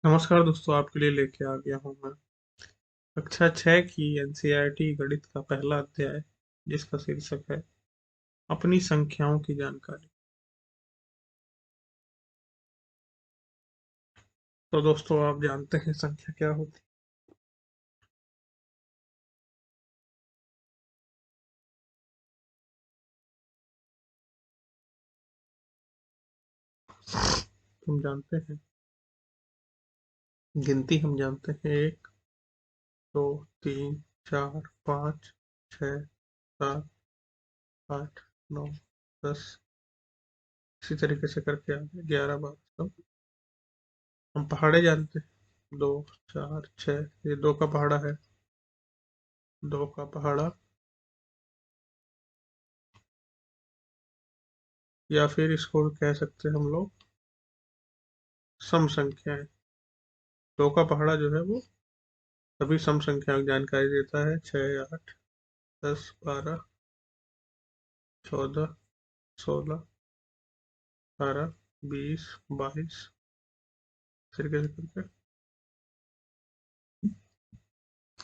नमस्कार दोस्तों, आपके लिए लेके आ गया हूँ मैं कक्षा 6 की एनसीईआरटी गणित का पहला अध्याय, जिसका शीर्षक है अपनी संख्याओं की जानकारी। तो दोस्तों, आप जानते हैं संख्या क्या होती है? हम जानते हैं गिनती। हम जानते हैं 1, 2, 3, 4, 5, 6, 7, 8, 9, 10, इसी तरीके से करके आगे 11, 12 सब। हम पहाड़े जानते हैं 2, 4, 6, ये 2 का पहाड़ा है। 2 का पहाड़ा, या फिर इसको कह सकते हैं हम लोग सम संख्याएं। 2 का पहाड़ा जो है वो सभी सम संख्याओं की जानकारी देता है। 6, 8, 10, 12, 14, 16, 18, 20, 22, इस तरीके से करके।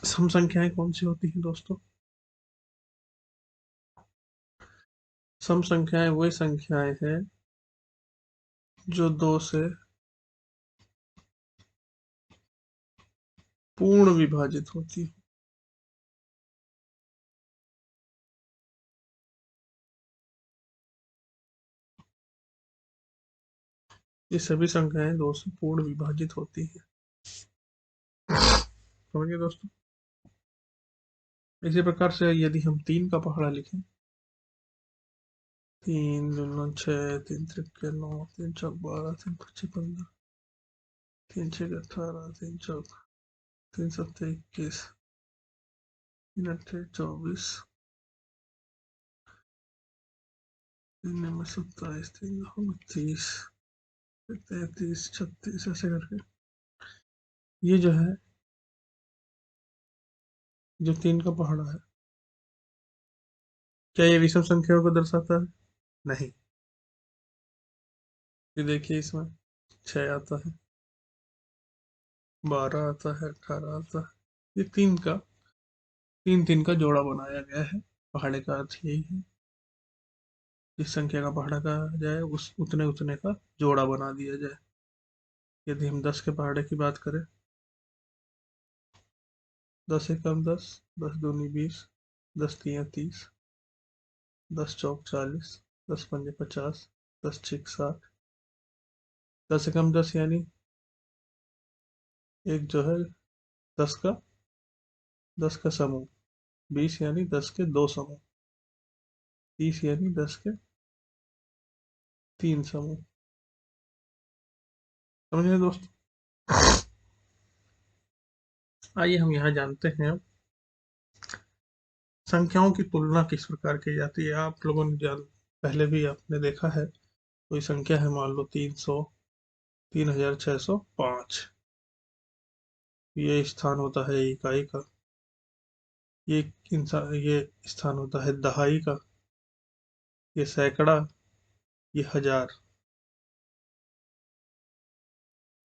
सम संख्याएं कौन सी होती हैं दोस्तों? सम संख्याएं वही संख्याएं हैं जो 2 से पूर्ण विभाजित होती हैं। ये सभी संख्याएं 2 से पूर्ण विभाजित होती हैं। समझिए दोस्तों, इसी प्रकार से यदि हम 3 का पहाड़ा लिखें, 3 दूना 6, 3 त्रिके 9, 3 चौक 12, 3 पच्चीस 15, 3 छः 18, 3 चौक 3 सत्ते 21, 3 अट्ठे 24, 3 में 27, 3 नौ 29, 33, 36, ऐसे करके ये जो है, जो 3 का पहाड़ा है, क्या ये विषम संख्याओं को दर्शाता है? नहीं। ये देखिए, इसमें 6 आता है, 12 आता है, 18 आता है। ये 3 का जोड़ा बनाया गया है। पहाड़े का अर्थ यही है, जिस संख्या का पहाड़ा कहा जाए उस उतने उतने का जोड़ा बना दिया जाए। यदि हम 10 के पहाड़े की बात करें, 10 एकम 10, 10 दूनी 20, 10 तिया 30, 10 चौक 40, 10 पंजे 50, 10 छीक 60, 10 एकम 10 यानी एक जो है 10 का 10 का समूह, 20 यानी 10 के 2 समूह, 30 यानी 10 के 3 समूह। समझे दोस्त? आइए हम यहाँ जानते हैं संख्याओं की तुलना किस प्रकार की जाती है। आप लोगों ने जान पहले भी आपने देखा है, कोई संख्या है, मान लो 300, 3605। ये स्थान होता है इकाई का। ये इंसान, ये स्थान होता है दहाई का। ये सैकड़ा, ये हजार।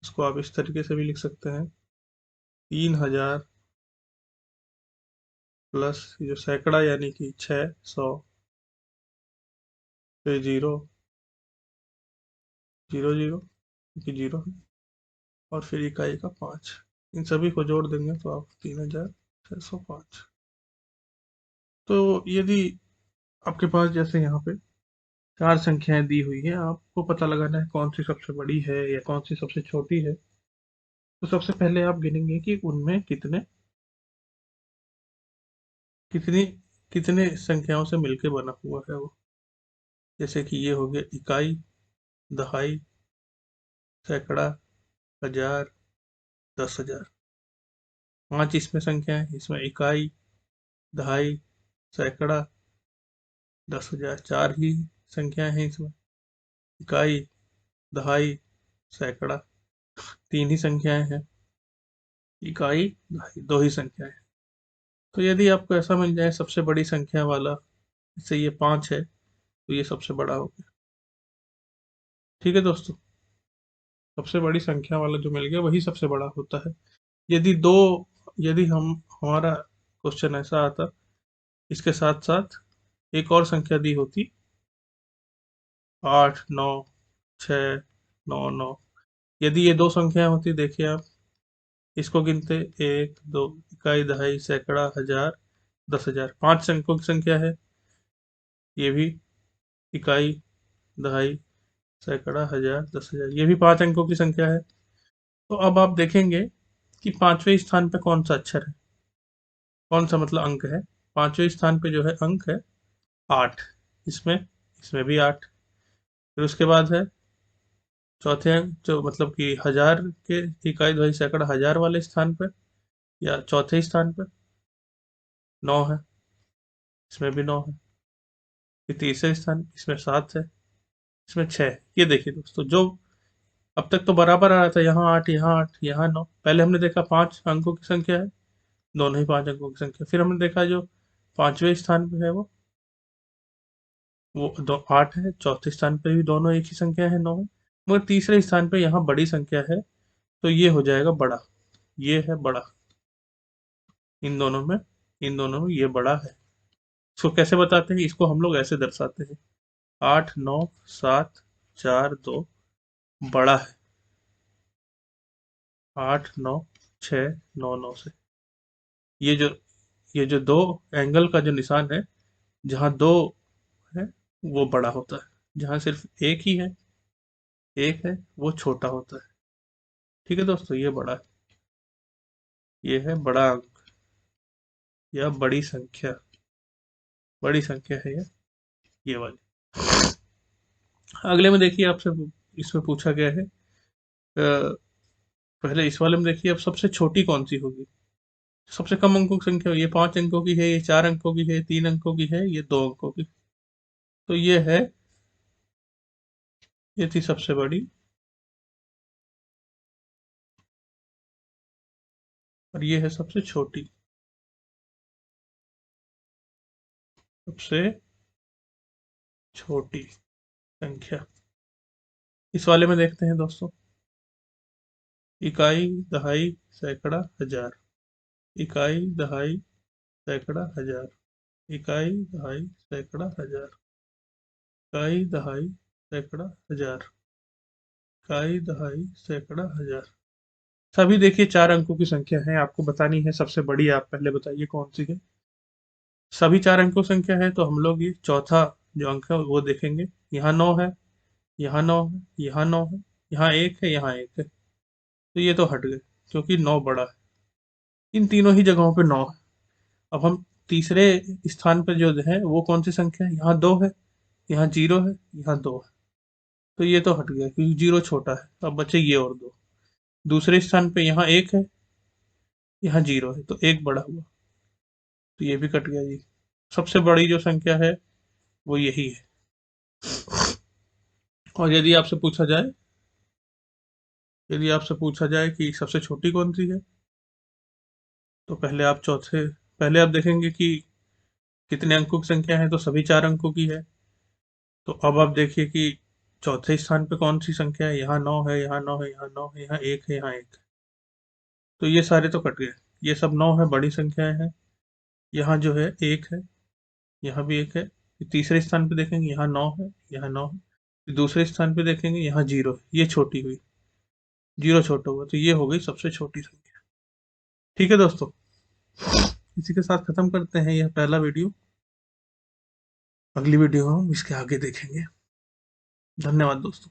इसको आप इस तरीके से भी लिख सकते हैं, 3000 प्लस ये जो सैकड़ा यानी कि 600, फिर जीरो, जीरो जीरो, क्योंकि जीरो है, और फिर इकाई का 5। इन सभी को जोड़ देंगे तो आप 3605। तो यदि आपके पास जैसे यहाँ पे 4 संख्याएं दी हुई है, आपको पता लगाना है कौन सी सबसे बड़ी है या कौन सी सबसे छोटी है। तो सबसे पहले आप गिनेंगे कि उनमें कितनी कितने संख्याओं से मिलके बना हुआ है वो। जैसे कि ये हो गया इकाई, दहाई, सैकड़ा, हजार, 10,000। 5 इसमें संख्याएं, इसमें इकाई, दहाई, सैकड़ा, 10,000। 4 ही संख्याएं हैं इसमें, इकाई, दहाई, सैकड़ा। 3 ही संख्याएं हैं, इकाई, दहाई। 2 ही संख्याएं। तो यदि आपको ऐसा मिल जाए सबसे बड़ी संख्या वाला, जैसे ये 5 है, तो ये सबसे बड़ा हो गया। ठीक है दोस्तों। सबसे बड़ी संख्या वाला जो मिल गया वही सबसे बड़ा होता है। यदि दो यदि हम हमारा क्वेश्चन ऐसा आता, इसके साथ साथ एक और संख्या दी होती, 8, 9, 6, 9, 9, यदि ये दो संख्या होती, देखिए आप इसको गिनते, 1, 2, इकाई, दहाई, सैकड़ा, हजार, 10,000, 5 अंकों की संख्या है। ये भी इकाई, दहाई, सैकड़ा, हजार, 10,000, ये भी 5 अंकों की संख्या है। तो अब आप देखेंगे कि पांचवें स्थान पे कौन सा अक्षर है, कौन सा मतलब अंक है। पांचवें स्थान पे जो है अंक है 8। इसमें इसमें भी 8। फिर उसके बाद है चौथे अंक, जो मतलब कि हजार के इकाई, दहाई, सैकड़ा, हजार वाले स्थान पे या चौथे स्थान पे 9 है। इसमें भी 9 है। फिर तीसरे स्थान, इसमें 7 है, इसमें 6। ये देखिए दोस्तों, जो अब तक तो बराबर आ रहा था, यहाँ 8, यहाँ 8, यहाँ 9। पहले हमने देखा 5 अंकों की संख्या है, दोनों ही 5 अंकों की संख्या। फिर हमने देखा जो पांचवें स्थान पे है वो 8 है। चौथे स्थान पे भी दोनों एक ही संख्या है, 9 है। मगर तीसरे स्थान पे यहाँ बड़ी संख्या है, तो ये हो जाएगा बड़ा। ये है बड़ा। इन दोनों में ये बड़ा है। इसको कैसे बताते हैं? इसको हम लोग ऐसे दर्शाते हैं, 8, 9, 7, 4, 2 बड़ा है 8, 9, 6, 9, 9 से। ये जो ये जो दो एंगल का जो निशान है, जहाँ दो है वो बड़ा होता है, जहाँ सिर्फ एक है वो छोटा होता है। ठीक है दोस्तों, ये बड़ा है, ये है बड़ा अंक या बड़ी संख्या है ये वाली। अगले में देखिए आपसे इसमें पूछा गया है, पहले इस वाले में देखिए अब सबसे छोटी कौन सी होगी। सबसे कम अंकों की संख्या, ये 5 अंकों की है, ये 4 अंकों की है, 3 अंकों की है, ये 2 अंकों की। तो ये थी सबसे बड़ी, और ये है सबसे छोटी। सबसे छोटी संख्या इस वाले में देखते हैं दोस्तों, इकाई, दहाई, सैकड़ा, हजार। इकाई, दहाई, सैकड़ा, हजार। इकाई, दहाई, सैकड़ा, हजार। इकाई, दहाई, सैकड़ा, हजार। इकाई, दहाई, सैकड़ा, हजार। सभी देखिए 4 अंकों की संख्या है, आपको बतानी है सबसे बड़ी। आप पहले बताइए कौन सी है। सभी 4 अंकों की संख्या है, तो हम लोग ये चौथा जो अंक है वो देखेंगे। यहाँ 9 है, यहाँ 9 है, यहाँ 9 है, यहाँ 1 है, यहाँ 1 है। तो ये तो हट गए, क्योंकि 9 बड़ा है। इन तीनों ही जगहों पे 9 है। अब हम तीसरे स्थान पर जो है वो कौन सी संख्या है, यहाँ 2 है, यहाँ 0 है, यहाँ 2 है। तो ये तो हट गया, क्योंकि 0 छोटा है। अब बचे ये और 2। दूसरे स्थान पे यहाँ 1 है, यहाँ 0 है, तो 1 बड़ा हुआ, तो ये भी कट गया जी। सबसे बड़ी जो संख्या है वो यही है। और यदि आपसे पूछा जाए कि सबसे छोटी कौन सी है, तो पहले आप देखेंगे कि कितने अंकों की संख्या है, तो सभी 4 अंकों की है। तो अब आप देखिए कि चौथे स्थान पे कौन सी संख्या है, यहाँ 9 है, यहाँ 9 है, यहाँ 9 है, यहाँ 1 है, यहाँ 1 है। तो ये सारे तो कट गए, ये सब 9 है, बड़ी संख्याएं हैं। यहाँ जो है 1 है, यहाँ भी 1 है। तीसरे स्थान पे देखेंगे, यहाँ 9 है, यहाँ 9 है। दूसरे स्थान पे देखेंगे, यहाँ 0 है, ये छोटी हुई, 0 छोटा हुआ, तो ये हो गई सबसे छोटी संख्या। ठीक है दोस्तों, इसी के साथ खत्म करते हैं यह पहला वीडियो। अगली वीडियो हम इसके आगे देखेंगे। धन्यवाद दोस्तों।